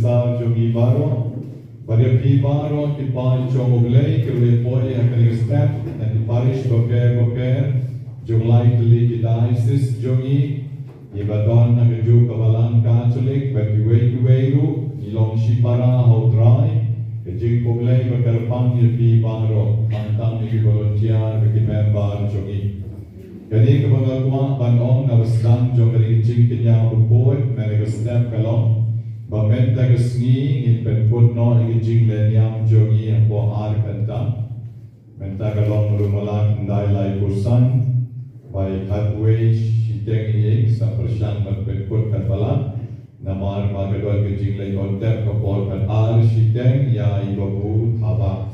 besar jongi baro. Pada pi baro ki pa jong oglei ke le poi akan step dan di parish boker jong lai kli ki diocese jongi ibadon na keju kawalan Katolik bagi wei ilong shipara hautrai kejing oglei berkerpang di pi baro tantang di volunteer bagi member jongi. Jadi kebangakuan Banyngkong na wasdang jong kejing kenya bukoi mereka step kalong Bamenta kesngi in penput no ikijing lenyam jongi yang po ar kenta. Menta kalong rumala kendai lai kursan. Baik haduh shiteng ing sa persyang penput katpala. Namar magadol ikijing lai kontep kapol kan ar shiteng ya ibabu thaba.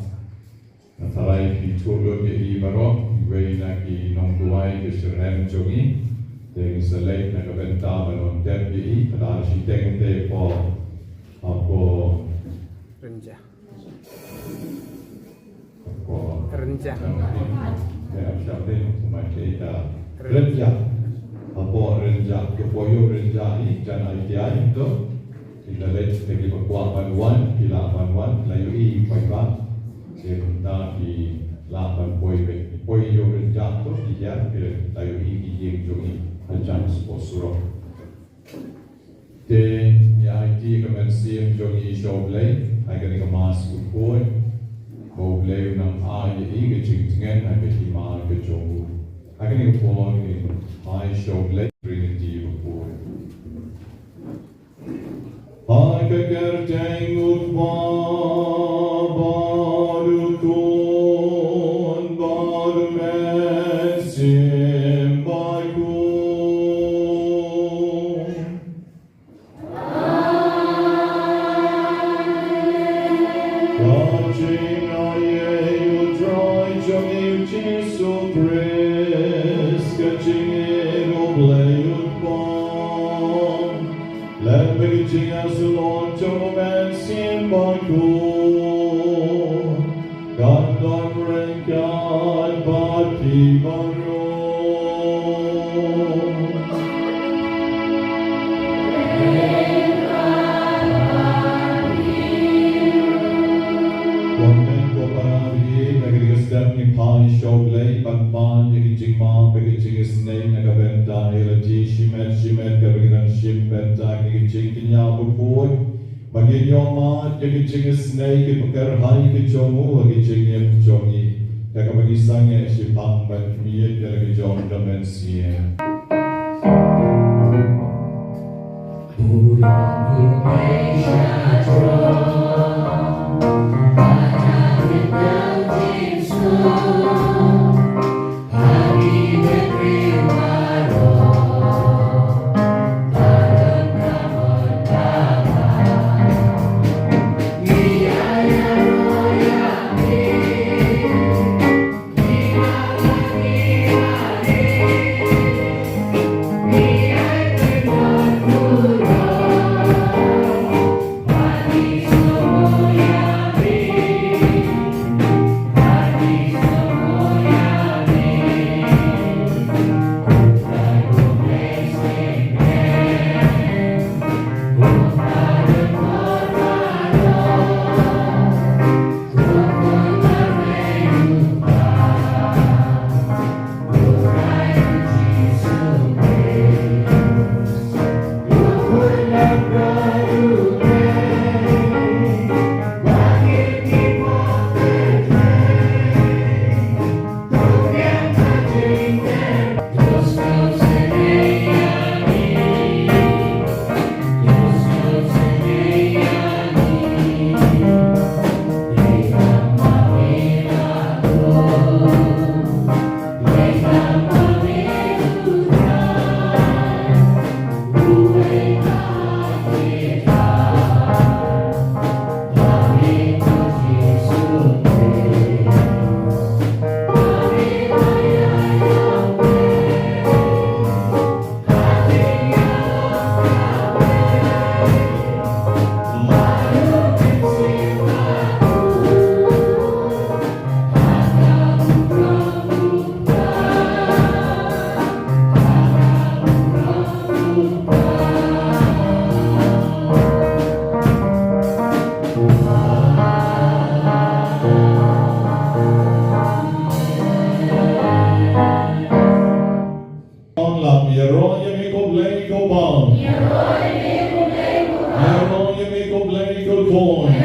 Natarai pitulog i barok. Iway na ki nong duay kisirem jongi. Dengan selai nak bentang dalam tep di pada arsitek te po apa renjah ya siapa cuma kita renjah apa renjah kepoyo renjah ini jangan idea itu kita lihat lagi berkuat wan kila wan layu i paiba sebentar di 8 poyo renjah tu dia layu i yang jongi Ajan sponsor. De IT kemensiam jongi shoblay, agar ke Mass Bakhuid Nobena Banyngkong ke jingtingan agar himar ke jongu. Agar ke pon ke high shoblay Trinity Bakhuid. Agar kerjang utwa baru kun baru mensim Bakhuid. Bagi nyomat, jadi cingis snake, bakar hai ke jomu, bagi cingis jongi. Jika bagi sange si pamban miye, jadi jom dimensia. cool.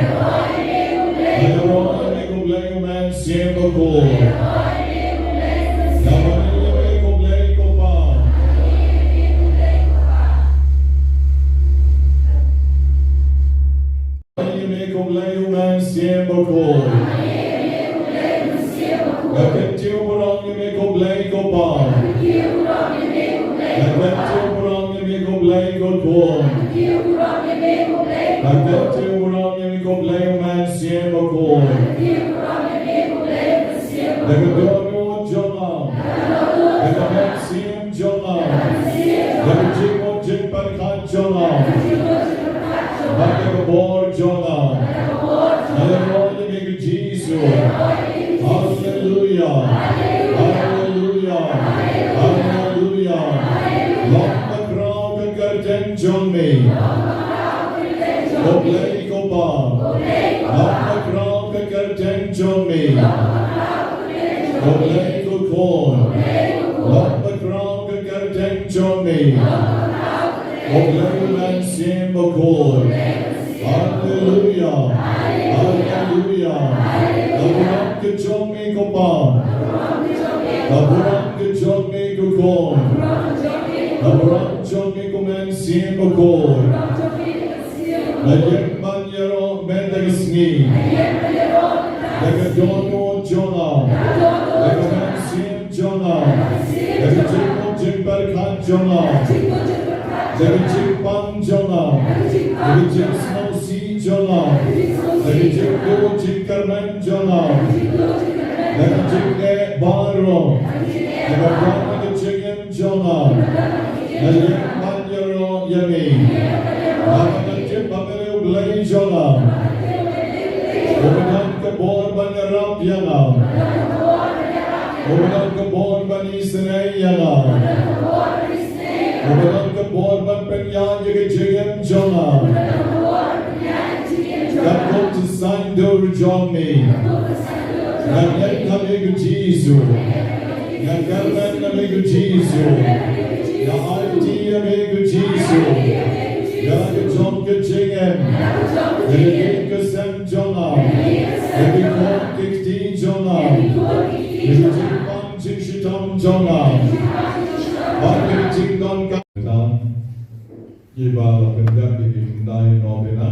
Bakyndai Nobena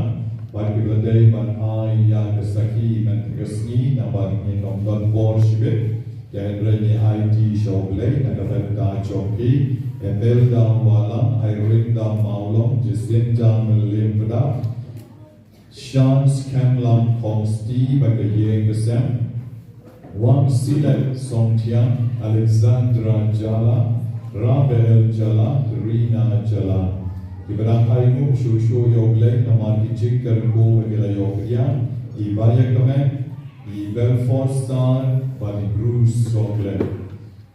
Banyngkong Banyngkong yang kesaki mentegasni nampak minum dan worship yang berani IT shoblay nakabenta choki Emelda Walam Irinda Maulong Jacinta Melimpeda Shans Kamlam Kongsti Bagayeng Kesem Wang Silat Songtiang Alexandra Jala Rafael Jala Rina Jala Ibrahim Harimuk Shushu Yoglek Namar Kichik Karko Bagila Yogrian Ibaya Kamen Belfort Star Bani Bruce Yoglek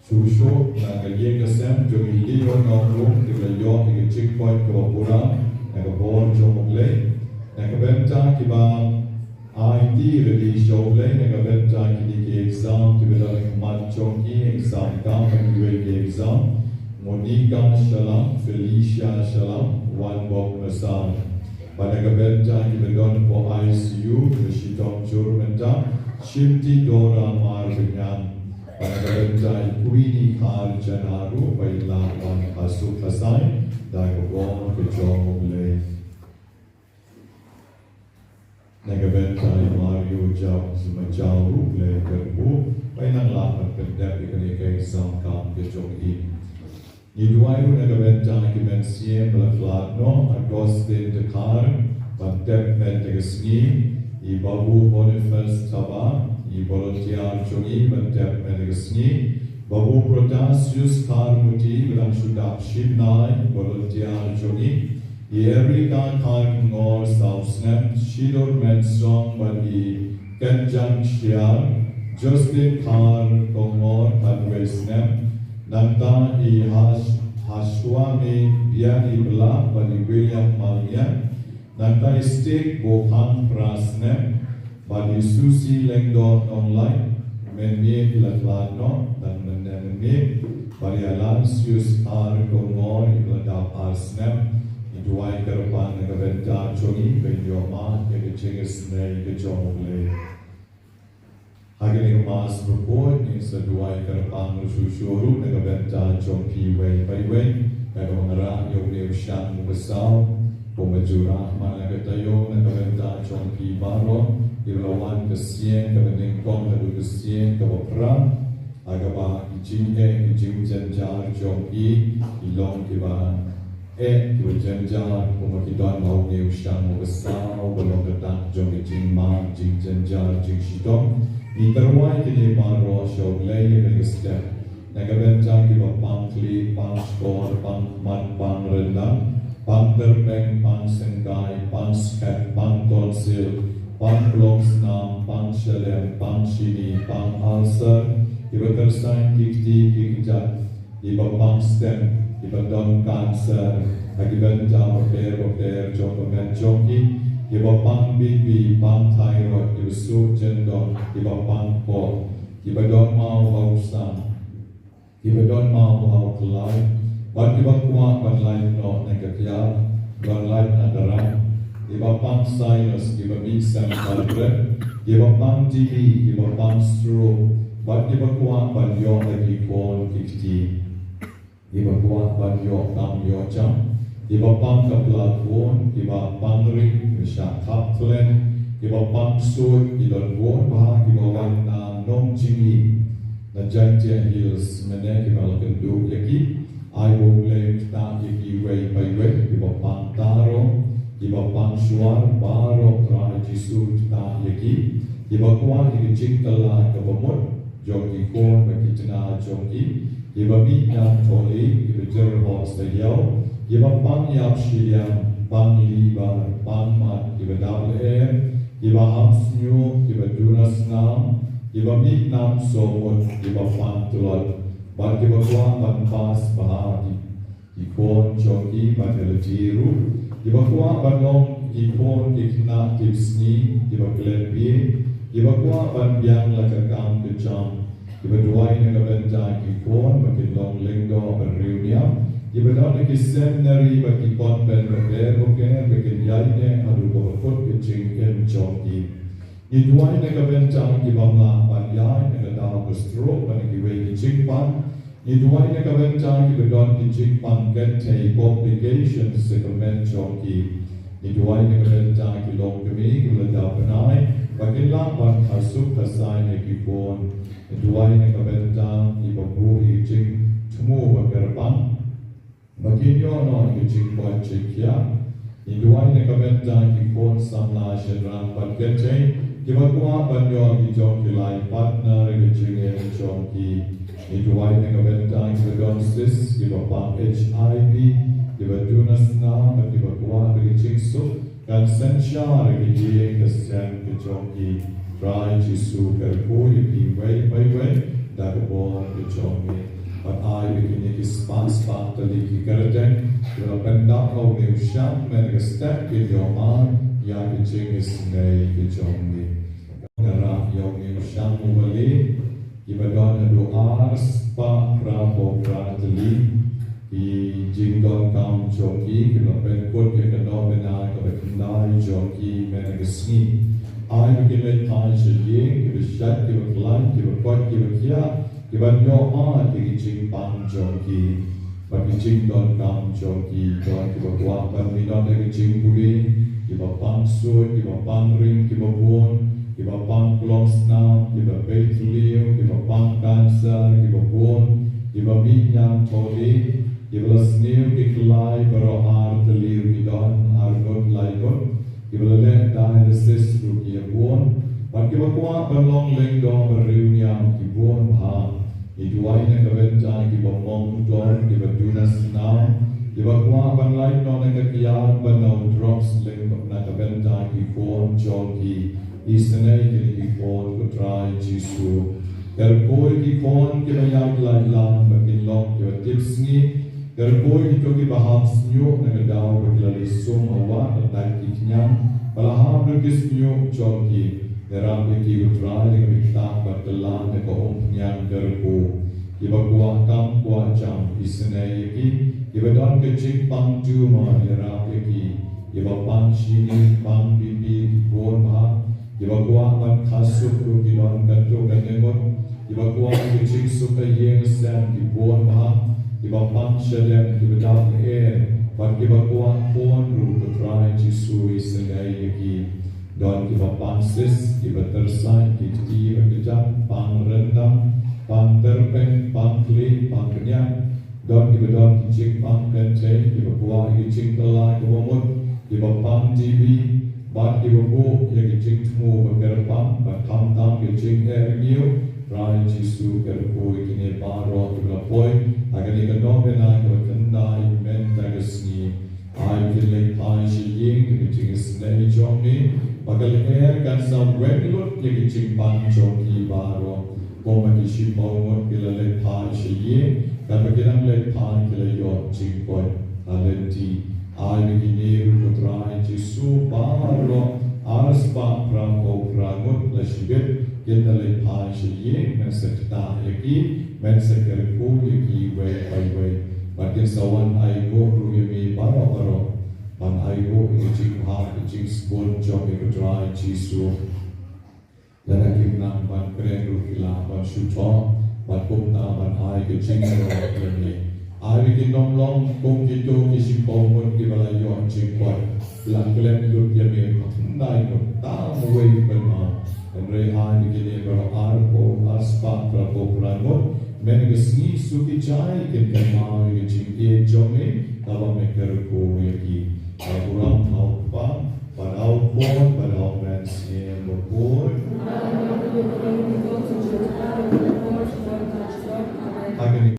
Shushu Nagayeng Kasem Jogi Leo Noglung Bagila Yok Kichik Point Kawapura Nagabor Joglek Nagabenta Kiba IT Release Yoglek Nagabenta Kidiki Exam Kibida Mat Chonki Exam Kam Kibida Exam Monica Shalom, Felicia Shalom, one walk Masam. Panagabenta Kibadon for ICU, Rishitong Jurmenta, Shimti Dora Marvinyan. Panagabenta Queenie Kar Janaru, Bailakan Hasu Kasai, Dagabon Kajong Lay. Nagabenta Mario Jobs Majauru, Lay Kerbu, Bainanglapan Pendek Ikanika Exam Kam Kajong In. Niduairu nagabenta kimensie melaflatno Agostin Dekar Pantep Mentegasni I Babu Boniface Taba I Volunteer Chungi Pantep Mentegasni Babu Protasius Karmuti Bilang Sudap Shibnai Volunteer Chungi I Erika Karngor Sausnep Shidor Mensong Bani Kenjang Shiar Justin Kar Kongor Kadwesnep Nanta I Hashwami Biani Bela Bani William Malmian Nanta I Stik Bohan Prasnem Bani Susi Lengdor Online Menmie Ilatladno Dan Menenmie Bani Alansius Ar Gongor Iladap Arsnem duai karapan na kabenta chongi benyo ma ke chinges nei ke chomle hagini Mass Bakhuid ni sa duai karapan rusushuru na kabenta chompi wei bai wei na kamara yo ne shan besau pemajura mana katayo na kabenta chompi baro ilawan kesien Banyngkong haduh kesien kabapra agaba kijing janjar chompi ilong kiba kiba janjar pumakidon mau ne usang besau belum datang jong kijing ma jing janjar jing shitong iterwai kini baro show lay ne step nagabenta kiba pangkli pang skor pang mat pang rendang pang terbeng pang sengkai pang skat pang tonsil pang bloksnam pang shalem pang shini pang ulcer iba tersain kikti kikjat iba pang stem iba don cancer akibat jam oper jom joki iba pang BP pang thyroid iba su jendong iba pang po iba don mau bausan iba don mau bau kelai ban iba kuat ban lain no negatia ban lain adaran iba pang sinus iba bisa kalbre iba pang TB iba pang stroke ban iba kuat ban yo lagi kon kikti iba kuat ban yo tam yo jam iba pang kaplat won iba pang ring misha kaplen iba pang sud idon won bah iba wan na nom jingi na jantia hills mene iba lakan du yaki I will blame ta yaki way by way iba pang taro iba pang suar baro tra jisu ta yaki iba kuat yaki jingtala kabamut joki kon bakitna joki iba mitna toli iba jerho stayo iba pang yap shiliam pang libar pang mat iba double air iba hamsnyu iba dunas nam iba mitnam somut iba pang tulot ban iba kuat ban pas bahagi ikon joki ban jiru iba kuat ban long ikon ikna tipsni iba klepie iba kuat ban biang lakakam kejam iba duai na kabenta ikon makin long linggo berriunia iba don ki seminary baki kon ben beker bakin yaine adu bofot kecing ken joki ni duai na kabenta iba mla ban yai na da stroke ban ki wei kecing pan ni duai na kabenta iba don kecing pan get take complications se kamen joki ni duai na kabenta ki long kemi ki la da panai bakin la ban hasuk kasai ne ki kon ni duai na kabenta iba bu kecing tumu bakerpan Makin yo no kecing buat cekia, induai ne kabenta ki kon samla shenram pat kecing, kiba kuat banyo ki jom ki lai partner kecing e jom ki, induai ne kabenta ki don sis, kiba pang HIV, kiba dunas na, kiba kuat kecing su, kan sensyar ki jie kesen ki jom ki, try jisu kerku ki wei bai wei, dak bor ki jom ki. But I begin to spans back to the garden. You will bend up how you shall make a step in your mind. Yang kecing is nay kejongi. Ngarap yang you shall mubali. Ibadon adu ars pa prapo prateli. I jingdon kam joki. You will bend put your Nobena Banyngkong joki menegasni. I begin to tie shading. You will shut, you will climb, you will put, you will kia. Iban yo ma ki jing pang joki, but ki jing don kam joki, don ki bakwa ban mi don ki jing buli, ki ba pang sud, ki ba pang ring, ki ba bon, ki ba pang bloksnam, ki ba beit liu, ki ba pang cancer, ki ba bon, ki ba minyam toli, ki ba sniu ki klai baro ar liu ki don ar gon lai gon, ki ba le dialysis ru ki bon, but ki bakwa ban long leng don riu nyam ki bon ha. Iduai na kabenta ki bomong don ki badunas now ki bakwa ban lai no na kakiyan ban no drops ling na kabenta ki kon joki isane ki kon ko try jisu koi ki kon ki bayag lai lang bakin long ki tipsni koi ki to ki baham snyo na kadaw baklali sum awa na tai ki knyam balaham no kisnyo joki Dalam beki utrai dengan miktak bertelan dengan omnyang derbu. Iba kuah kam kuah jam isnei ki iba don ke chik pang tu ma yara pe ki iba pang shini pang bibi ki bon ma iba kwa man khasuk ru ki don kan to kan nengon iba kwa ke chik su ka yeng sam ki bon ma iba pang shalem iba dam e but iba kwa bon ru ko try to su is ngai ki don iba pang sis iba tersai ki ti iba kejam pang rendam pang terpeng pang kli pang kenyang don iba don ki chik pang kente iba kwa ki chik tala ki wamut iba pang TV but iba bo ya ki chik tmu ba kerpang ba tam tam ki chik ergiu rai jisu kerpo ki ne paro iba poi agar iba nobena ki bakyndai men tagasni ai ki le pai shi ying ki chik snei jomni bagal er kan sam wenlut ya ki chik pang jom ki baro Koma ki shi pawot ki la le pai shi ying Kapa kinang le pai ki la yot ching koi alenti ai ki ne ru trai jisu paro aras pa pramo prangut la shibet kita le pai shi ying men sekta yaki men sekerku yaki we pai we bakin sawan ai go ru yami paro paro pan ai go ki ching ha ki ching spon jom ki trai jisu Lada kim nang ban kren ru kila ban shu cho ban kum ta ban ai ke ching ro yami ai ki nom long kum ki to ki shi po mon ki bala yo ching kwai lang klen ru yami dai no ta mo we ban ma en re ai ki ne ro ar po as pa pra po pra mo men ki sni su ki chai ki kan ma ki ching ye jome ta ba me ker ko yaki aburam au pa ban au po ban au men si mo po Agni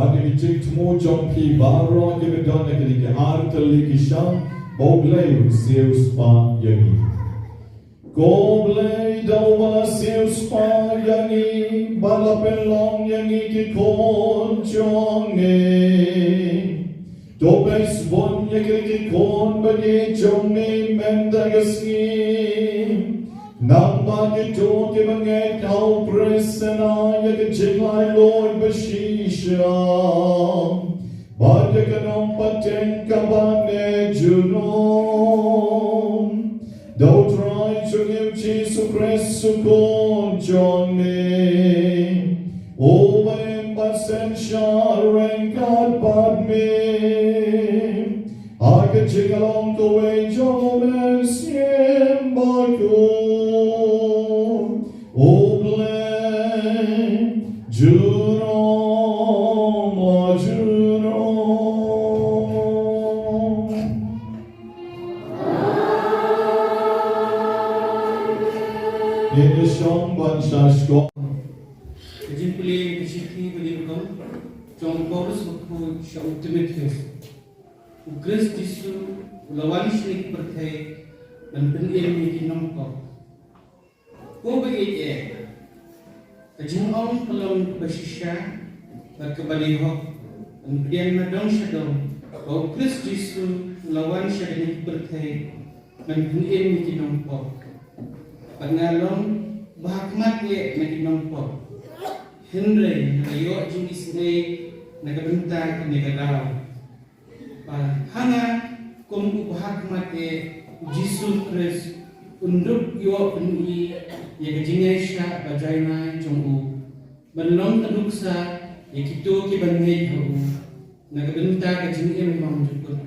Bagi cik temu jom pi baro ke bedon ke hartel ke sham bogleu seus pa yani. Goblei dawa seus pa yani balapelong yani ki kon jonge. Dobes bon yani ki kon bani jonge mendagasni. Namba ke to ke bangai kau presena ya ke jinglai Lord bashisha. Bada kanom paten kabane junon. Don't try to give Jesus Christ to con Johnny. Oh, my passenger and God bad me. I can jig along the way, John and Sim Bakhuid. Oh, blame Juno, my Juno. In the song, one shall go. Kejimpulan kecil bagi kau, John Paulus Bakhuid Syau Timothy. Ukris Jisu lawan syirik berkai dan penil miki nampak. Kau bagi kejimpulan pelang bersisya berkebalihok dan pedian nadong syadong. Kau Ukris Jisu lawan syirik berkai dan penil miki nampak. Pengalong bahakmat ye miki nampak. Henry ngayo jingis ne nagabenta kanigalaw. Hanga kung bahakmat ye Jisu Christ unduk yo peni ye kajingay siya bajayna jong banlong kaduksa ye kito ki bangay ho nagabenta kajingay mam jukut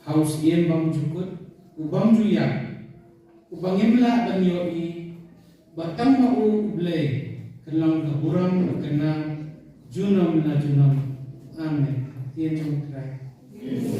house ye mam jukut ubam juya ubangimla banyo i batang mau ublay kelang kaburam kena junam na junam. Amen. Tiyan jong try. Yeah.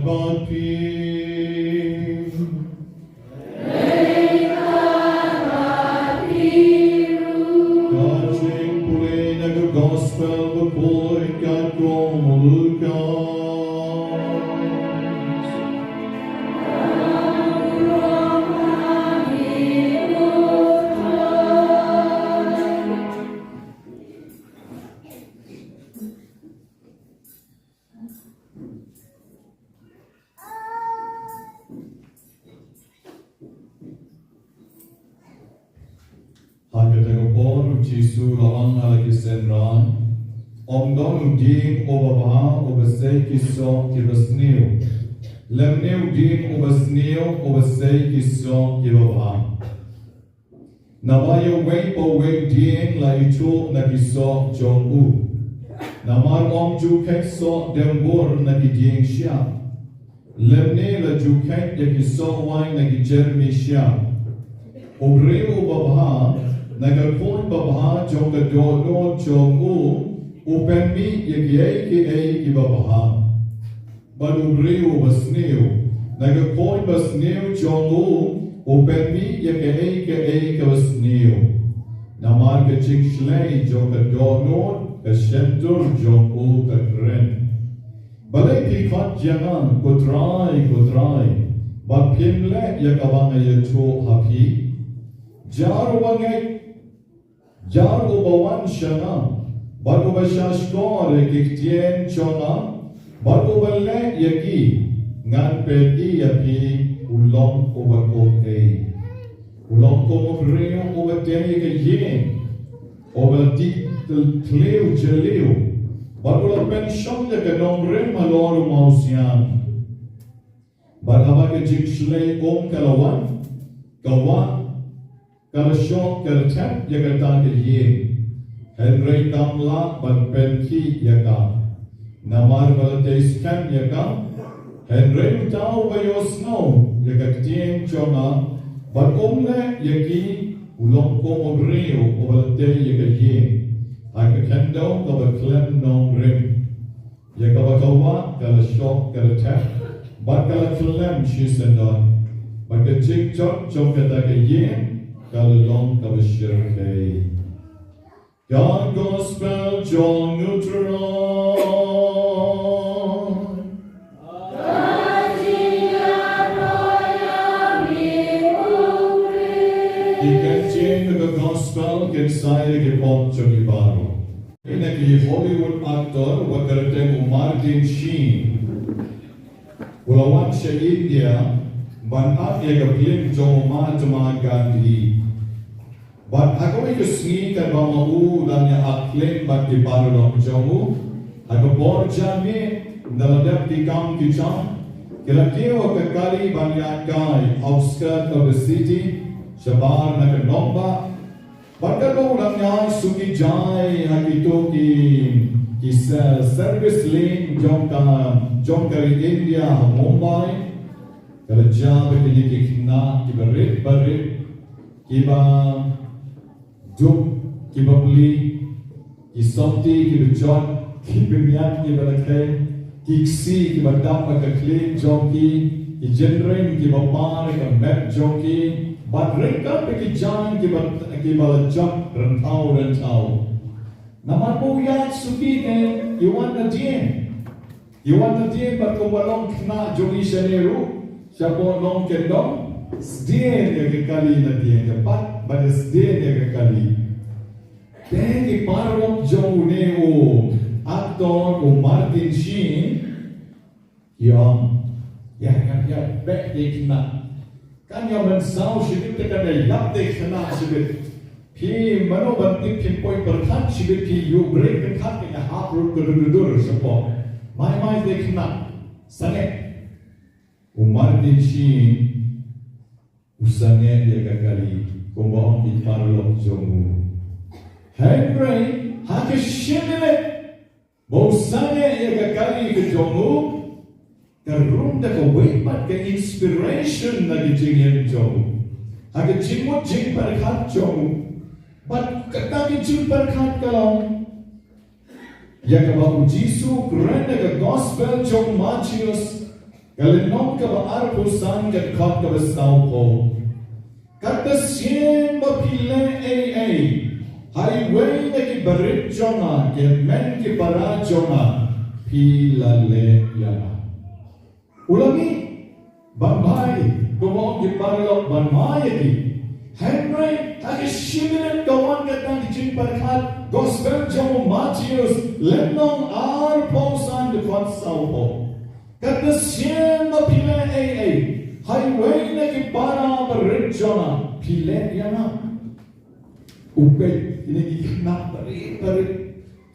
God peace. Kajing pulay nag-gospel bakoy katong mulukan. Hagatagoporu Jisu lawang alakisenran, omdon udin obabaha obasay kiso kibasniu, lemniu din obasniu obasay kiso kibabaha. Namayo weng po weng din la itu na kiso jong u. Namar om ju so dembur na kiding siya. Lemne la ju ya kiso wang na kijermi siya. Obreo babaha nagapon babaha jong kadono jong u upenmi yaki babaha. Badubreo basneo nagapon basneo jong u upenmi yaki basneo. Namar kachik shlei jong kadono kashentur jong u kakren. Balay pikat jangan kutrai bapimle yakabanga yato hapi. Jaru bawan shana, baru bashashkor kiktien chona, baru balle yaki, ngan peti yapi ulong obakok ulong komobreo obateni ke yin, obati tleu jeleu, baru la pension ya ke nombre maloru mausian, barhaba ke jikshlei kalawan, kalau syok kercap ya kata yin, Henry kamla ban penki ya ka, namar balateskan ya ka, Henry tahu bayosno ya katien chona, ban omle ya ki ulong komobreo obalate ya ka yin, agak kendo kabaklem nong rim, ya kabakawa kalau syok kercap, ban kalau klem shisendon, ban kecik cok kata yin. Kalong kabashirkay. God gospel John Neutron. Ikanjing the gospel can say ke pop chogi baro. Ina ki Hollywood actor wakarteng Martin Sheen. Ulawan siya India banat ya kaplim joma Gandhi. But ako ay kusni ka bamahu dan ya aklim bat di parulong jomu. Ako borja mi daladap di kam kicham. Kilakio kakali banyak kai outskirt of the city. Shabar na kanomba. Pagkalo lang niya suki jai hakito ki service lane jong kari India Mumbai. Kalau jam begini kena kibarit kiba duk kiba beli kisomti kiba jod kiba miat kiba lakai kiksi kiba dapat keklik joki kijenren kiba par kiba map joki bat reka pergi jalan kiba lejak rentau nama buat suki you want the but kumbalong kena jogi syaneru siapa long kendong sedih dia kekali nanti yang dapat pada sedih dia kekali. Tapi parok jauh neo aktor Martin Sheen yang back dia kena kan yang mensau sibit tekan dia yap dia kena sibit pi mano bantik pinpoint berkat sibit pi you break berkat kena half road kedudur support mai dia kena sangat Martin Sheen usangnya dia kekali kumbang di parlok jomu. Henry hakishinile usangnya dia kekali ke jomu karunda ke waymat ke inspiration na dijingin jomu. Hakijimut jing berkat jomu. But kataki jing berkat kalong. Ya kabau Jisu kerana ke gospel jom Matius Kalau nom ka ba arpusan ka khot ka besau po. Kata sien ba pile highway na ki barit jona ke men ki para jona pila le yana. Ulangi banmai kumong ki parlok banmai ki Henry taki shiminen kawan katang ki parkhat gospel jomo Matthews lenong arpusan de khot sau po. Kata sien ba pile highway na ki para barit jona pile yana. Upet ini kita parit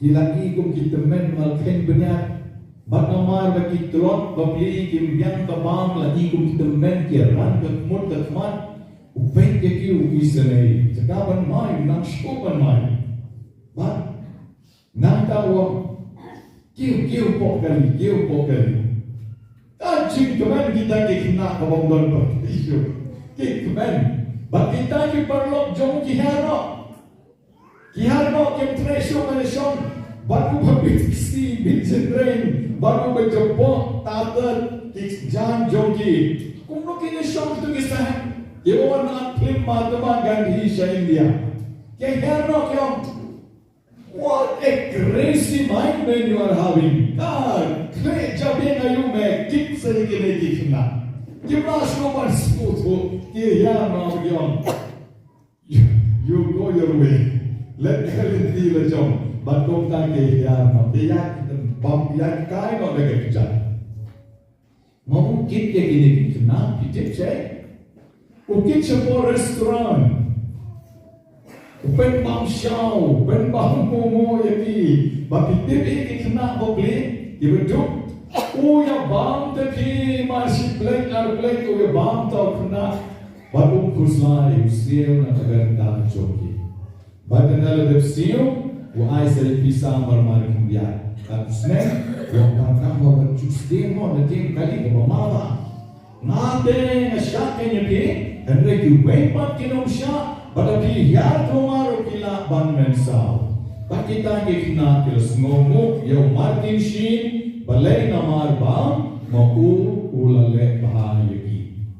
hilaki kum kita men malken benyat batnamar bagi trot babli kim biang kabang lagi kum kita men kiran ke mut ke mat upet ke kiu isane sekaban mai nang shoban mai bat nang tawo kiu pokali tajing kemen kita ke kena kabang don isu kemen bat kita ke perlok jong kihara Kiharno kem tresyo malaysian baru berbisik bincang rain baru berjemput tatat jan jogi kumno kini syok tu kisah kewan nak film matema Gandhi sa India kiharno kem what a crazy mind when you are having kle jabe ayu me kit se kene dikna kimna shroban sputo kiharno kem you go your way. Let kalian di lejong, bantung tak kehian, dia bam dia kai no dekat kerja. Mau kita gini kita kita cek, ukit sebuah restoran, pen bang show, pen bang momo yaki, bagi tipe kita beli, dia betul. Ya bang tapi masih black black, ya bang tau kena, baru kuslai usia nak berda joki. Badan dalam depsiu, wahai seri pisang bermari kemudian. Tapusnya, yang kangkang bawa cuci mo nanti kali bawa mala. Nade ngasyak nyepi, hendak juwepat kinom syak, pada pihak rumah rukila ban mensau. Pakita kikna kilos ngomuk, yang Martin Sheen, balai namar bang, mau ulale bahayaki.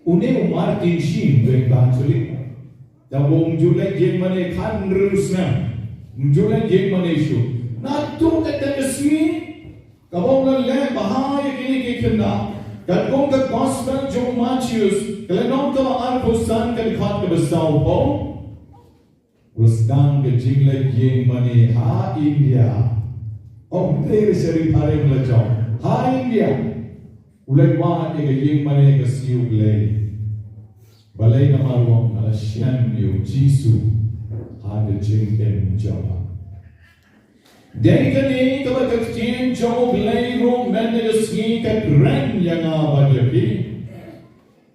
Une Martin Sheen berbantulik. Jabung julek jeng mana kan rusna, julek jeng mana isu. Natu kata kesini, kabung le bahaya kini kena. Kadung ke gospel jom Matthews, kalau nom tu arpusan kan khat ke besau po. Usdang ke jinglek jeng mana ha India. Ter seri pare melajau. Ha India. Ulek wah ke jeng mana ke siu le. Balai nama ruang Malaysian yu Jisu ada jengken Jawa. Dari kini kalau kecil Jawa balai ruang menegasi keren yang abadi pi.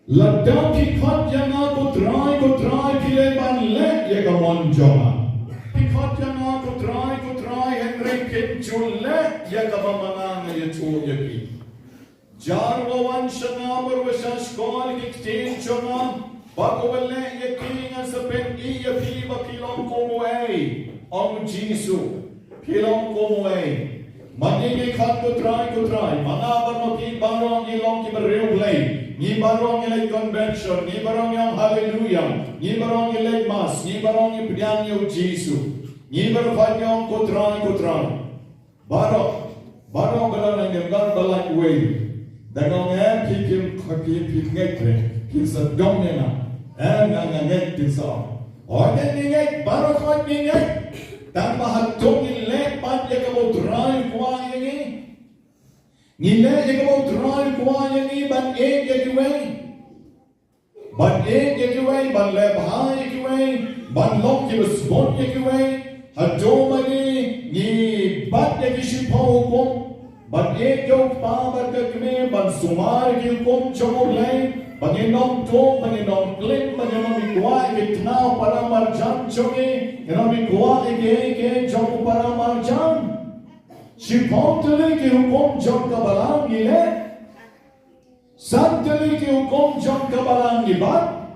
Ladang pikot yang aku try pilih banlek yang kawan Jawa. Pikot yang aku try Henry Pinculek yang kawan manang yang tu yang pi. Jarwawan syanga berwasa sekolah kecil Jawa. Bago wala yakingan sa pen-iya piba pilong kumuay ang Jisu pilong kumuay manigay kat kutray mga barmaki barong ilong kibaryo play ni barong ilay convention ni barong yung hallelujah ni barong ilay mas ni barong ipidyan yung Jisu ni barong yung kutray barong bala ng yung balak way dagong pikim ngekre sa dong nena ngek pisau orang ngek baru kau ngek tanpa hatung ngilek pat ya kamu try kuah ini ngilek ya kamu try kuah ini ban ya kiway ban lebah ya kiway ban lok ya besbon ya kiway hatung mani ni bat ya kisipau kum ban jauh pa ban kekme ban sumar ya kum cokok lain Banginom to, banginom klik, banginom ikuha, ikitnaw para marjan chongi, inom ikuha, ike, chong para marjan. Sipong tali ki hukom chong kabalang ile, san tali ki hukom chong kabalang ibat,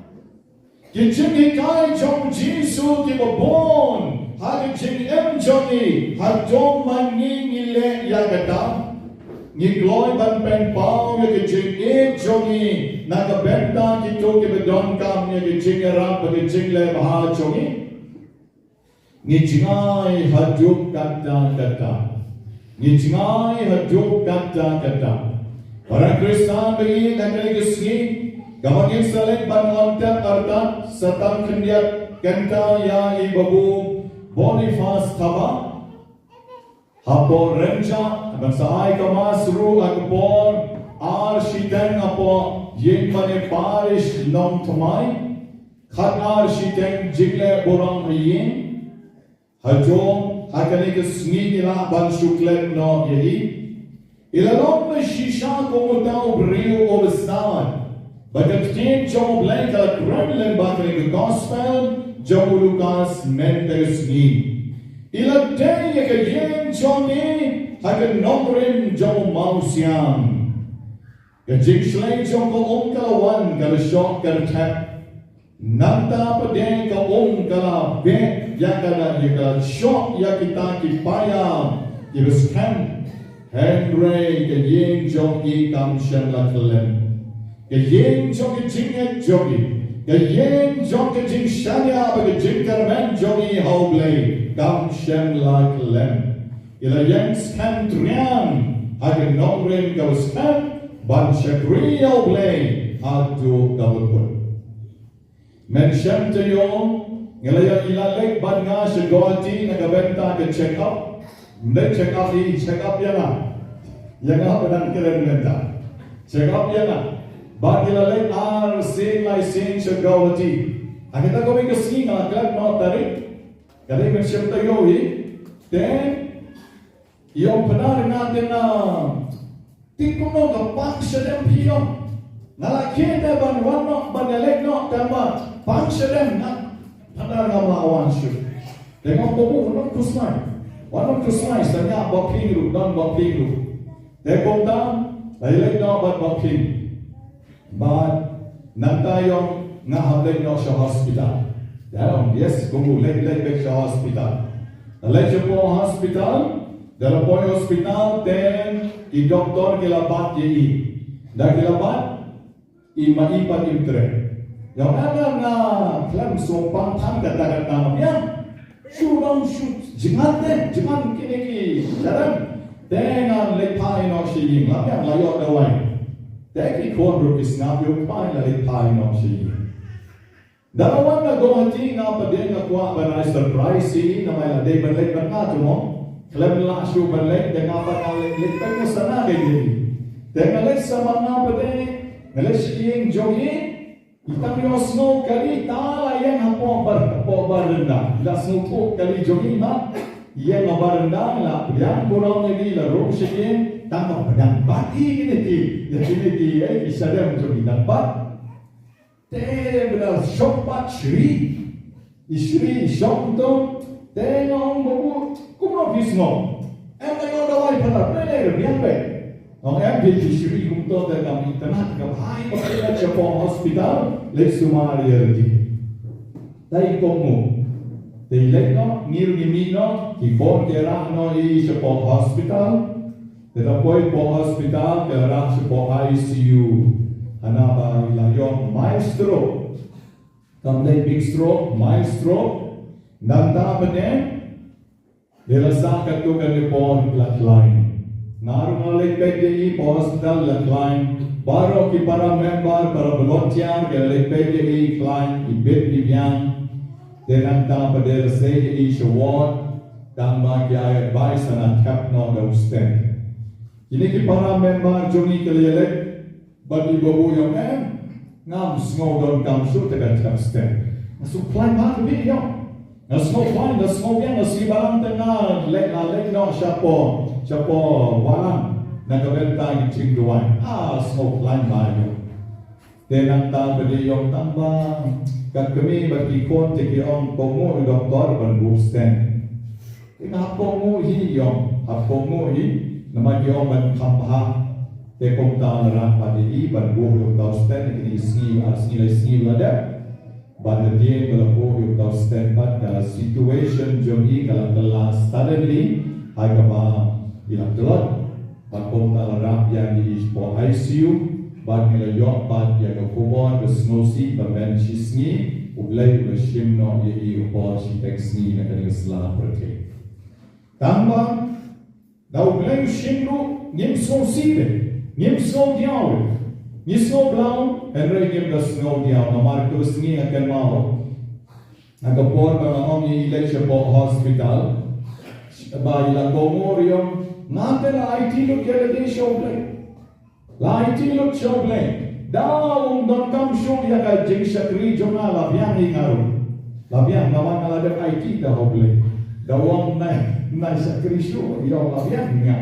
kiching hikay chong Jisu ki babon, hagi ching em chongi, hadong manging ile yagatam. Ngigloi ban pen pau ya ke jing e jongi na ka benta ki to ke bedon kam ya ke jing ra ba ke jing le baha jongi ni jingai haduh kata ni jingai haduh kata orang Kristen bagi dan kali kesini gamangin selek ban ngontek arta satan kendiat kenta ya ibabu Boniface Taba Hapo renca bangsa ai kamasru akbor arshiteng apo yen mane parish nom thmai khat arshiteng jigle borang yin hajom hakane ke sngi ila ban shuklet no yehi ilalom me shisha ko mutau brio obstan bagat tin job like a kremlin bakre ke gospel job Lucas mentesni Ila day ke yen jongi hagen nomrin jong mausiam. Ke jingshlay jong ko kalawan kala shok kala tap. Nanta pade ka kala be yakala yakala shok yakita ki paya. Ibus camp Henry ke yen jongi kam shen la kalem. Ke yen jongi jinget jongi. Ke yen jongi jing shanya ba ke jing karmen jongi haublay. Kam shem like lem. Ila yang skan trian. Hagen nomren gaus skan. Ban shakri oblay. Haduh gawapun. Men shem te yong. Ila lek ban nga shagoti nagabenta ke check up. Mde check up yan na. Yang padang keren benta. Check up yan na. Ban ila lek sin lai sin shagoti. Akita ko may kasing agad no tarik. Kali mensyam tayo then yung penar natin na tikuno kapag siya dem hiyo nalakita ban wano banalek no tama pang siya dem na penar nga maawan siya tengok po wanong kusmay sa niya bakingru dan bakingru tengok ta lalek no ban baking but nantayong nga hablek no sa hospital. Yes, kung lek sa hospital. Lek siya po hospital, dala po yung hospital, then i-doktor kilabat yi. Dahil kilabat, i-maipat yung tren. Yung alam na, klam sumpang tanggat-tagat naman yan. Shoot, jingan kiniki, daram. Then ang lekpain o siya yung lamang layo daway. Dahil ikon rukis nga yung pain na lekpain o siya yung. Dalawang nagawati nga pa din nakuha ba na surprise na may laday banlay ba nga ito mo? Klam lang siya banlay, dahil nga pa nalit pa nga sana kay din. Dahil nalit sa mga pa din, nalit siya yung jogi, itang yung snow kali, tala yan hapo baranda. La snow po kali jogi ma, yan nga baranda, la yan kurang nagi, la room siya yung, tama padang bati kiniti, ay isa rin jogi ng bat. Benar shoppat Shri shop to tengok babu kumno bisno em tayo dawai pada player biang be ong em di Shri kumto te kam internet ka bhai pakila chapo hospital le sumari erdi tai komu te lekno ngir gimino ki for kera no I chapo hospital te tapoi po hospital ke ra chapo ICU Anaba ilayong maestro. Kamday big stroke, maestro. Nanda pa din. Nilasakat ko kani po flatline. Naroon alikpeg di po hospital flatline. Baro ki para member para volunteer ke alikpeg di flatline ibit ibyan. Denanta pa din say di shawad. Tamba ki ay advice na tap no daw stand. Kini ki para member jongi kaliyalek. Bagi babu yang ngam small don kam shoot tegan kam stand. Supply mat video. Na small fine, na small yang si barang tengah lek no chapo walang nagabenta ng chingduan. Small fine mayo. Tenang ta beli yung tambang. Kat kami bagi kon tiki om komo doktor ban book stand. Ina komo hi yung komo hi namagi om ban kampaha. Tekong taon na padi ban buh yung tau stand ini sngi lada ban dia berlaku yung tau stand bat kala situation jogi kala kelas suddenly agama ilang telot Bakom talarap yang di po ICU, bag nila yok bag yang kubor besnosi babencisni, ublay ushimno ye upor si teksni na kanil sla perke. Tambang daw ublay ushimno nim snosive, nim snodiawe, nim snoblau, enray nim da snodiawe, na markus ni akan mau. Nagapor ba ng ilay siya po hospital, ba ilang gomorium, natin la IT look yelade shoblay. La IT look shoblay. Daw don kam show ya ka jing shakri jonga la biang ingaro. La biang naman ala de IT da hoblay. Dawang na shakri show yo la biang nga.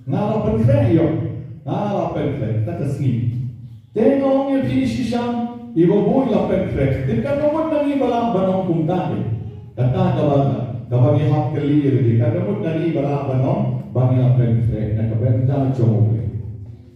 Ngala penfe yo. Ngala penfe tatasni. Tenong ye pisisham ibo boy la penfe. Dikan naman nang ibala banong puntahe. Kata kabala. Kapag ihap clear di kadamot na ni bala banong bangya penfe na kabenta chomoble.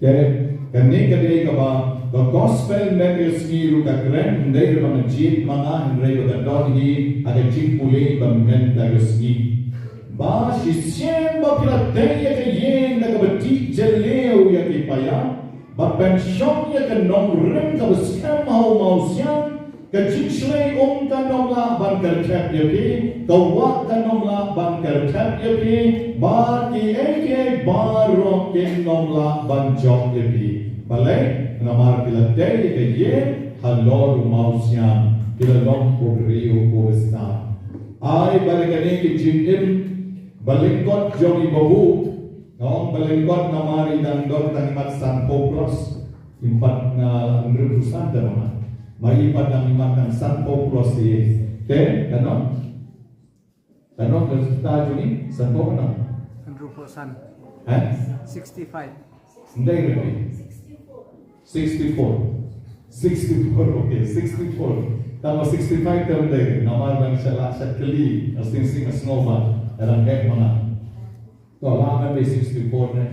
Kaya kani kadai kaba the gospel makers ni ruka kren ndai mga jit mga hendrai ka doni aga jit puli bamenta gasni. Ba shisyen ba pila daya ka yen na kabati jeleo ya kipaya ba pension ya ka nong rin ka baskam mau siang keciclay kanong la ban kertap yapi, kawat kanong la ban kertap yapi, baki eke baro kinong la ban jok yapi. Balay, namar pilatay ke ye halor mausyam, pilalong pogriyo pobesta. Ay balikane ki jingim, balingkot jogi babu, balingkot namari dan dot tanimat san popros, impat na ngerusan darona. Maipat ang imatang Sanpo Plus di kanon kita juni Sanpo kanon 100%. 65. Hindi rin 64 okay 64 tama 65 taon din namar lang siya sa kali as tinsing as nova erang kahit mga to laman may 64 na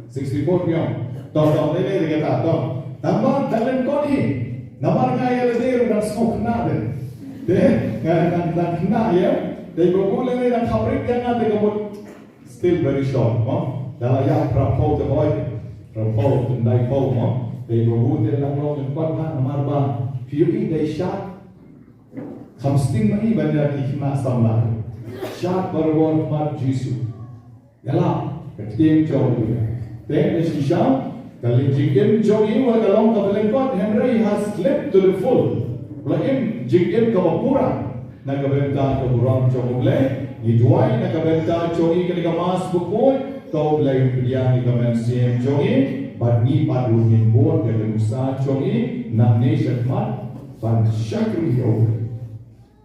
64 yun to nilay kita to tama dalan ko ni namar kaya ledero dan smoke natin. Dan kena ya. They go boleh ni dan kabrit yang ada kamu still very short, mo. Dalam ya prapo the boy, prapo bakyndai po mo. They go boleh lang long yang kuat na namar ba. Piuki they shot. Kamsting mani benda ikna samla. Shot berwon mat Jisu. Yalah, ketieng jauh dia. Then the shot. Kalau jingim jogi wa kalong kabalengkot Henry has slept to the full. Lain jingim kabapura nakabenta kaburam jogle idwai nakabenta jogi kani Mass Bakhuid kau lain dia ni kamen siem jogi badni padungin bor kani musa jogi namne shatmat pan shakri yo.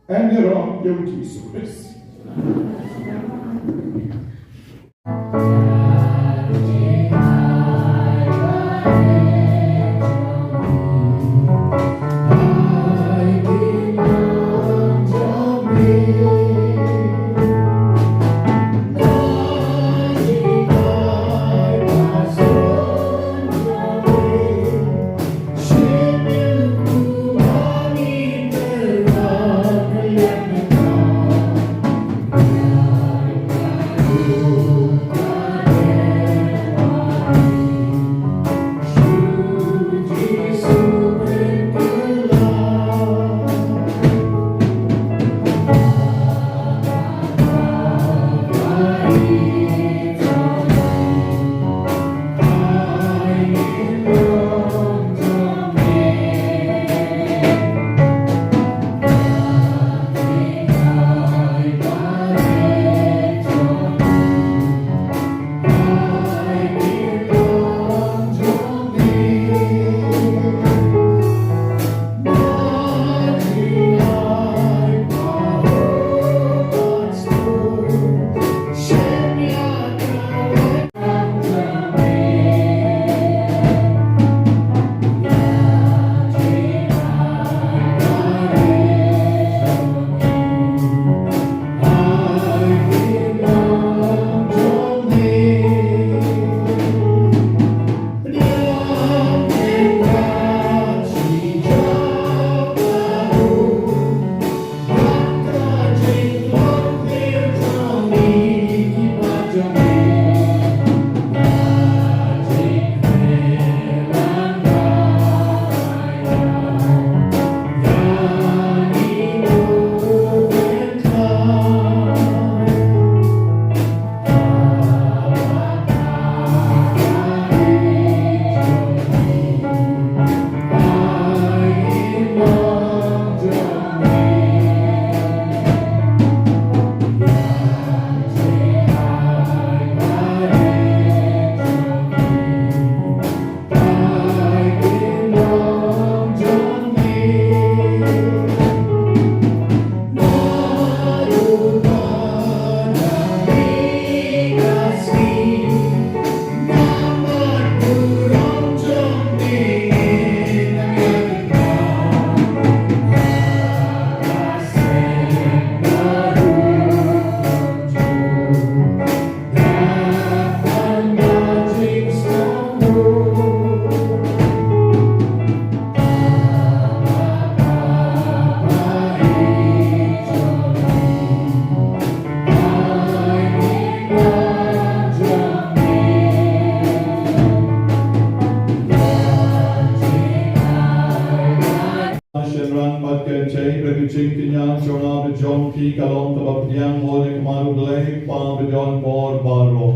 And you're wrong, you Jesus. ching kinyang chona be jong ki kalong ka bapyang ho le kamaru glei pa be don bor baro.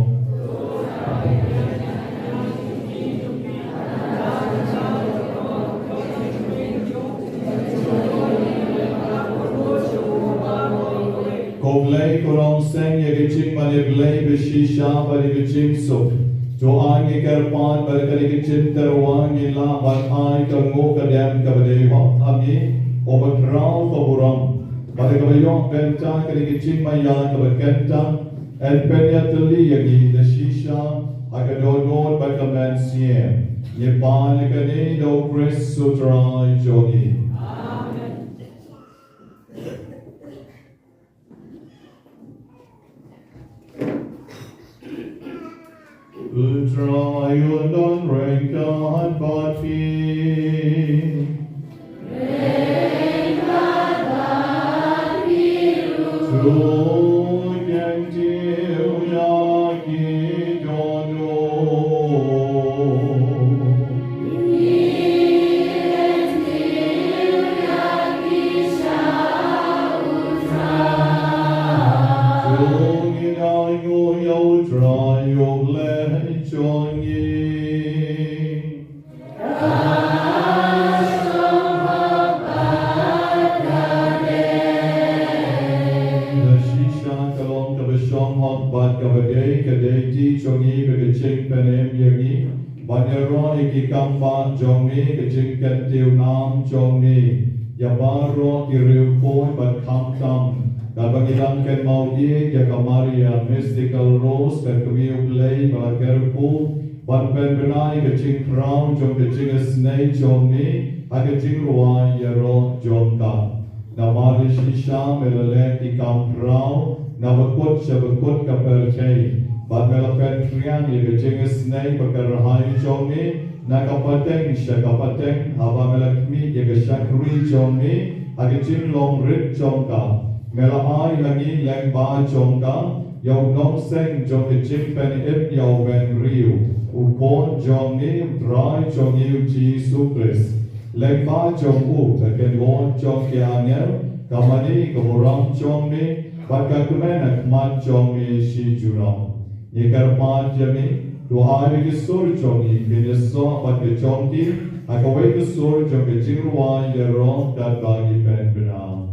Glei korong seng ye geching man ye glei be shisha ba ye geching sup. Jo ang ye kerpan ba ye geching terwang ye la ba ai ka ngo ka dem ka bade wa thami o ba krau ko buram. Ba ye ka yo benta ka ye geching ma ya ka ba kenta en penya tli ye gi de shisha aga do no ba ka man siem. Ye ba ne ka ne do Chris sutra jogi. Utra yun rengkat bati. Rengkat bati tu yang tiu yaki jono. Yang tiu yaki shautra. Tu gidayu yautra yugle. Kamba jongi kecing kentiu nam jongi yabaro kiriu koi bat kam kam kabagilang ken mau ye ya kamaria mystical rose ken kemiu play balakerpu bat pen benai kecing crown jong kecing snake jongi kecing ruai yaro jongka namari shisha melale ki kam crown nabakut shabakut kapel kei bat melapen kriang ye kecing snake bakarahai jongi nakapateng syakapateng haba melakmi yaga syakri jongi agicin long rit jongka melahai lagi leng ba jongka yau nong seng jong icin pen ip yau ben riu ukon jongi dry jongi uji supres leng ba jong u taken won jong kiangel kamani keborang jongi bakakumen akmat jongi si jurong yekarpan jami Tuhai ke sur jongi kini so pat ke jongi akawai ke sur jong ke jingruan ye rong dan bagi pen benang.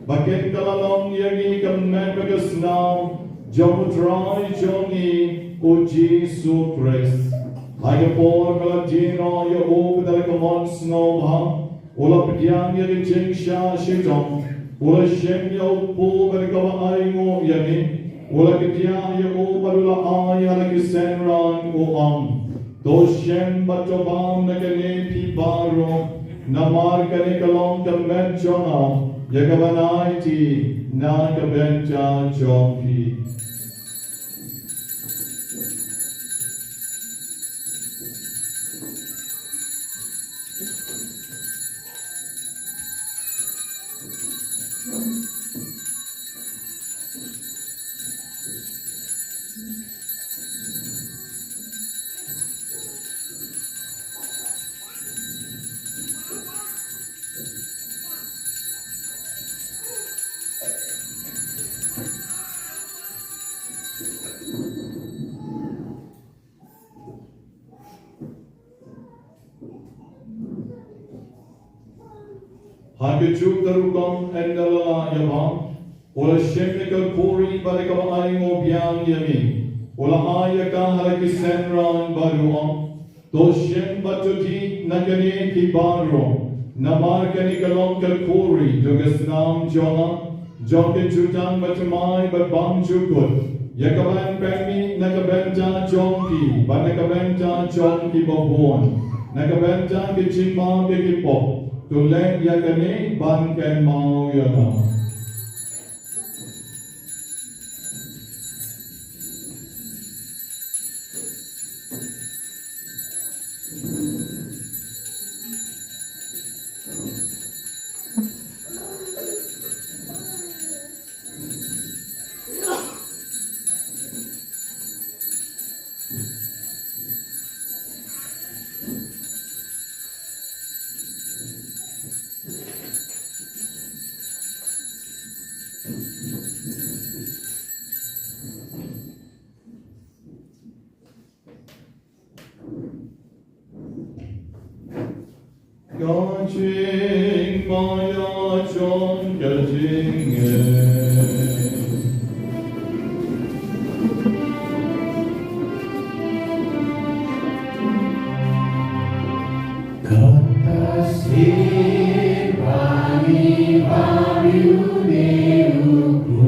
Bagian kalalong yagi kemen bagus now jom try jongi uji supres hai por kaladino yo o dal komon snow ha ola pediang yagi jingsha shitong ola shem yo po bal kawa ai ngo yagi ola kedia yo o balula ai ala kisenran o am do shem batobam nagane pi baro namar kane kalong kemen jona Yagabanai Nagabenta Jompi. Hagejuk darukam endala yabam. Ola shemnika kuri barika aing obyang yami. Ola ayaka halakisenran baruam. Toshem batuti nakane kibaro. Namarkani kalom kalkuri jogasnam jonga. Joke jutang batumai babam jukut. Yakaban pemi nakabenta jonki. Banakabenta jonki babon. Nakabenta kichima kikipo. Tulek yakane banken mau yana. Gajing maya chong gajing Kasih bagi babyude uku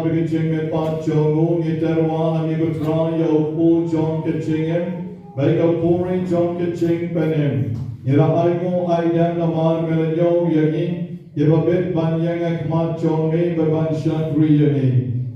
Begijing met patjong ngiterwa amigo trayo pu jong kechingem baikal puri jong keching penem ira algo aidam lamar melanyo yagi yebabet banyang akmat jongi beban syakri yagi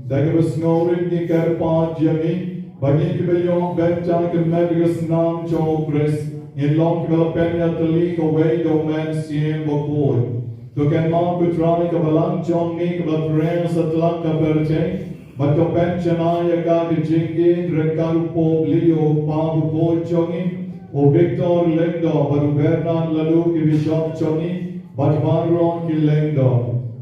dagabas ngorin ni karpat yagi bagi kibayong benta kemedigas nam jogres ngilong kibelapenya telik away domen siem bokod Tukan mau kutrai kebalang jongi kebapreng setelah keberceng Bato pencenaya kaki jinggi Drengkaru po liyo pabu po jongi O Victor Lendo baru Bernard lalu ki Bishop jongi Bat barong ki Lendo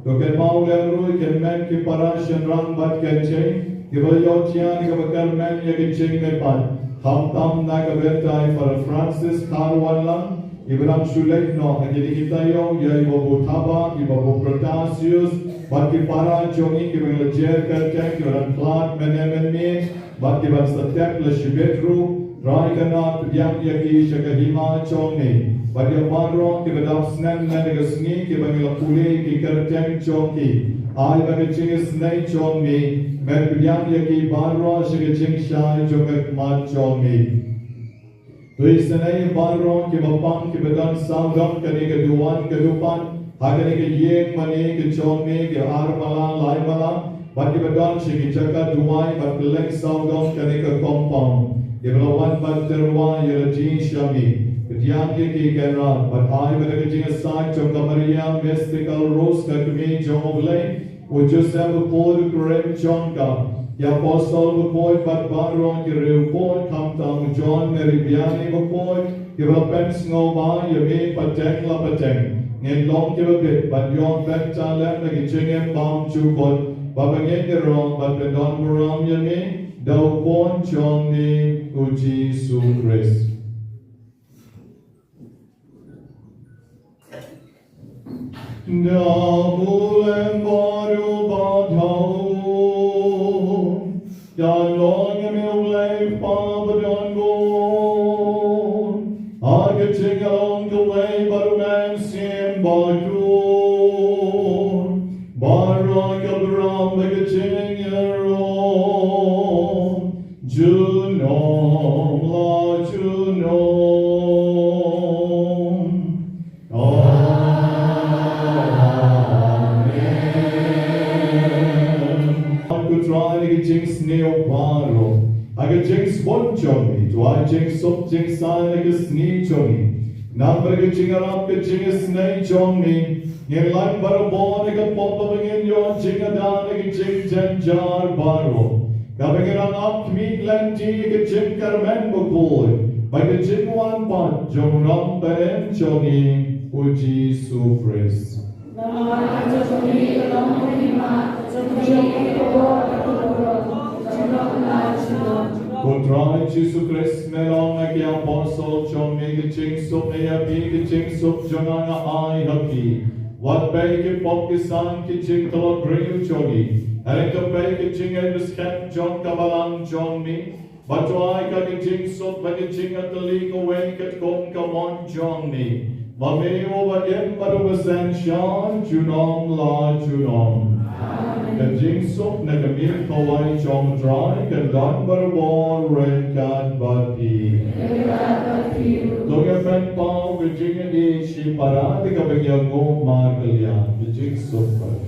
Tukan mau lerui kemen ki parasyan rang bat keceng Kibayotian kebakar men ya ki jing mepan Tam na kebertai para Francis Karwan lang Ibrahim Shulekno, jadi kita yang ibu Taba, ibu Protasius, bagi para jongi kita lejer kerja, kita klat menemen, bagi para setiap lesibetru, rai kena yang yaki syakahima jongi, bagi para kita dapat senen menegasni, kita ngelakuli kita kerja jongi, ay bagi jenis senai jongi, yang yaki para syakajing syai jongat mat jongi. Tuh senai barong ke bapang ke badan sanggam kani ke duan ke dupan hakani ke yeng mani ke chome ke armalan lai malang bagi badan segi jaga duai bat leng sanggam kani ke kompang ke belawan bat terwa ya jing syami ketiang ke kera bat ai pada ke jing sai chom kamaria mystical rose ka kemi jomoble o Joseph Paul Graham Jonka Ya apostol berkoi bat barong ki reukoi kamtang John Meribiani berkoi ki bapens ngoma yami pateng la pateng ngen long ki babit bat yon bet talem lagi cengem bam chukot babangen ki rong bat pendon buram yami dau pon chong ni uji su Chris Damulem baru badhau Dan long meu leif pabadon gon Aga chingong gaway baruman sim bagron Barang kabram baga chingero Junom la junom Amen Aku try to jinx neo paro. Aga jinx one johnny. Do I jinx up jinx sign like a snee johnny? Number ke jingarap ke jingis nei jong ni. Ngin lan barabon ke popa bengin yon jingadan ke jing janjar baro. Kabengirang up meet lanti ke jing karmen bukoi. Bagi jing wan pat jong ram beren jongi uji sufres. Kontrai Jesu Christ melong agi apostle jong ni ke jing sup ni api ke jing sup jong anga ai hapi. Wat bay ke pop ke san ke jing telok riu jongi. Hari ke bay ke jing edus ken jong kabalang jong ni. Batu ai ka ke jing sup bagi jing atali ko wen ket kom kamon jong ni. Mameo bagem baru besen shan junom la junom. Ke jing sup na kemil kawai jong dry ke dan berbor rekat bati. Toge pen pau ke jing di si para di ka bagya go mar kalian ke jing sup bati.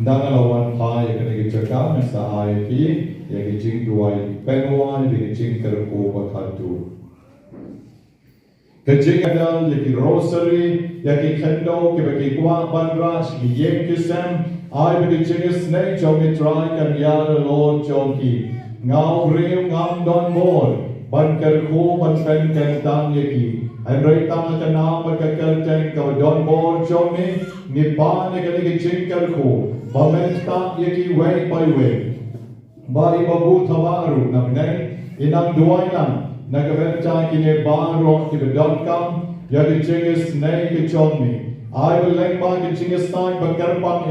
Nangalawan pa yang kena dicakap masa IP yang dijing duai penwan dijing terku bakatu. Kejing ada yang rosary yang kendo kebagi kuah bandras yang kisam ai dijing snake jogi try kan ya Lord jogi ngau riu ngam don bor ban kerku ban pen kentan yaki. Andai tama kenal berkekerjaan kau don bor jogi nipan yang dijing kerku. Pemerintahan yaki way by way. Bari babu tawaru namnai inang duainan nagabenca kini baru kibedongkam yaki cingis nei kecomni. I will leng ba kicingis nai berkerpang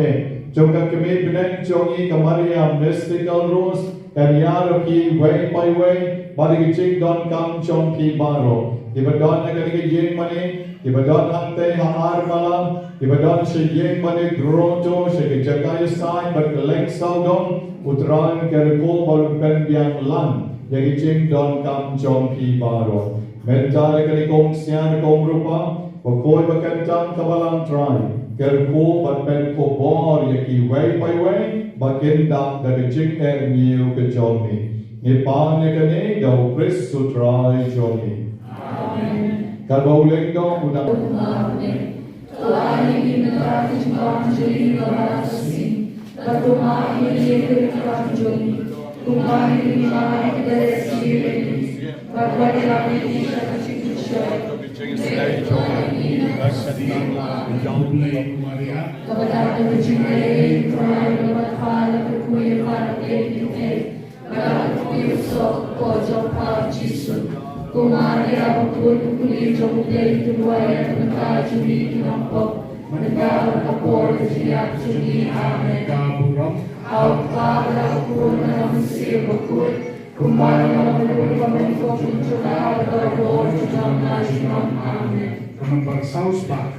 Jongka kami benen jongi kamaria mystical rules kan yaro ki way by way bari kicing don kam chong ki baro. Ibadon na kani yin mani Ibadon hante haar malam, ibadon siyeng manigroto, siyagay sign, berkeleng saudon, utran kerko balpen biang lan, yang icing don kam jom pi baro. Mentale kalikong siyan kong rupa, bakoy bakantang kabalang try, kerko balpen ko bor, yaki way by way, bakyndai dari icing niu ke jomi. Nipan yakane daw Chris sutray jomi. Amen. Kalau lengkong unang Tuhan yang menerapkan Evanjeli kepada sini, berdoa ini Evanjeli, Tuhan yang dimana kita sendiri, berbuat kami di atas Kristus. Kepada Tuhan Tuhan berkata berkuih pada kita, pada Kristus pojok pada Yesus. Kumari aku kulit jomplay kedua yang mental juli nampok mental kapor siap juli amen kaburam awal aku menamsi bakut kumari aku Banyngkong mencoba berdoa dalam nama amen Nomor saus pak.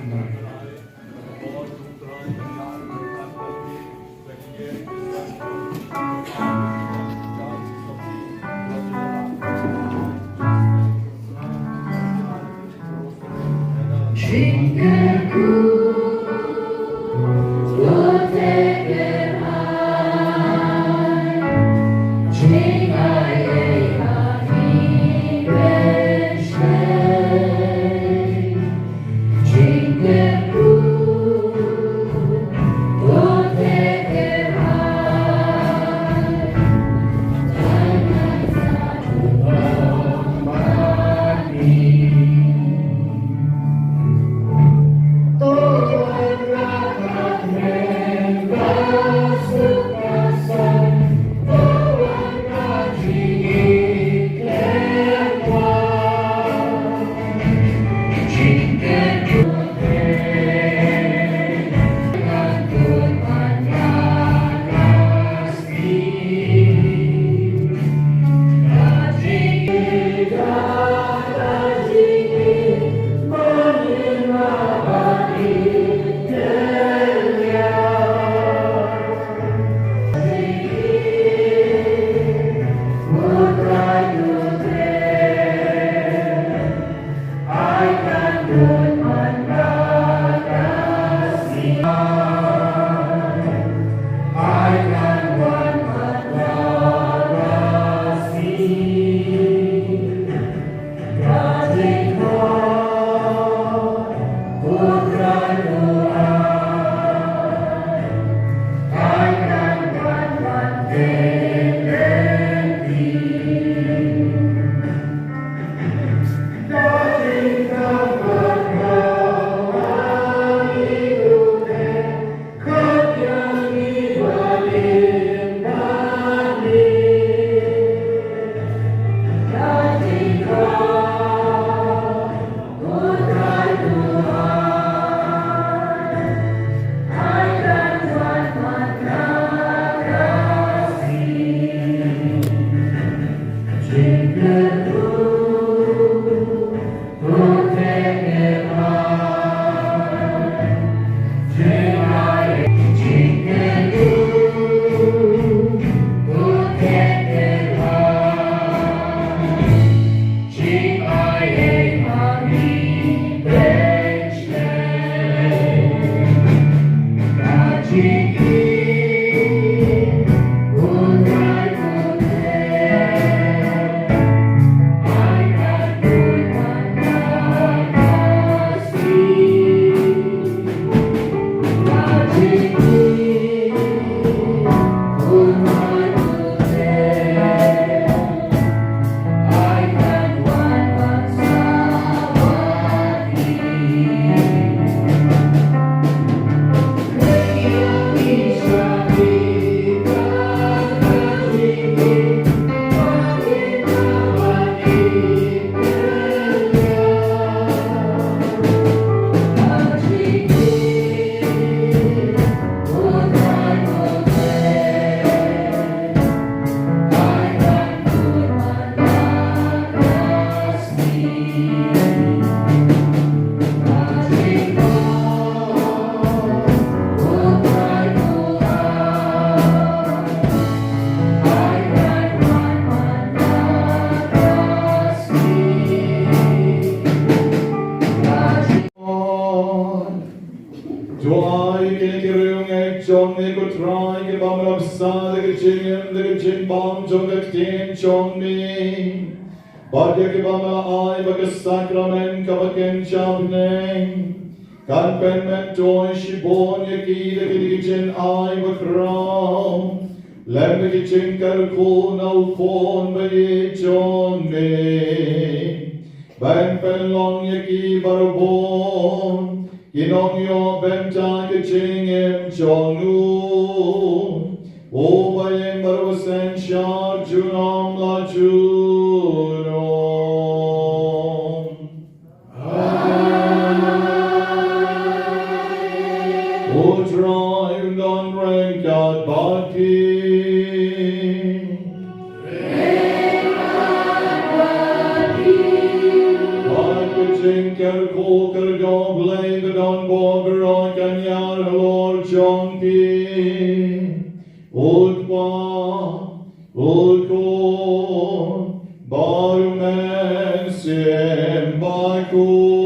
ek chong ne ko try ke bam rab sa de chin bam jong ke tin chong ni. Bagya ke bam ai bag sacrament ka baken cham ne. Kan pen men toy shibon ye ki de chin ai bakram. Lem ke chin kar ko na kon ba ye chong ne. Ben pen long ye ki barbon. Inong yo benta ke chingem chonu. O bayem baro sen shar junom la juno. O drive don rank out baki. Jinker koker go blade on boger on kanyar lord jonki. Utwa, utkon, barumen sem bakhuid.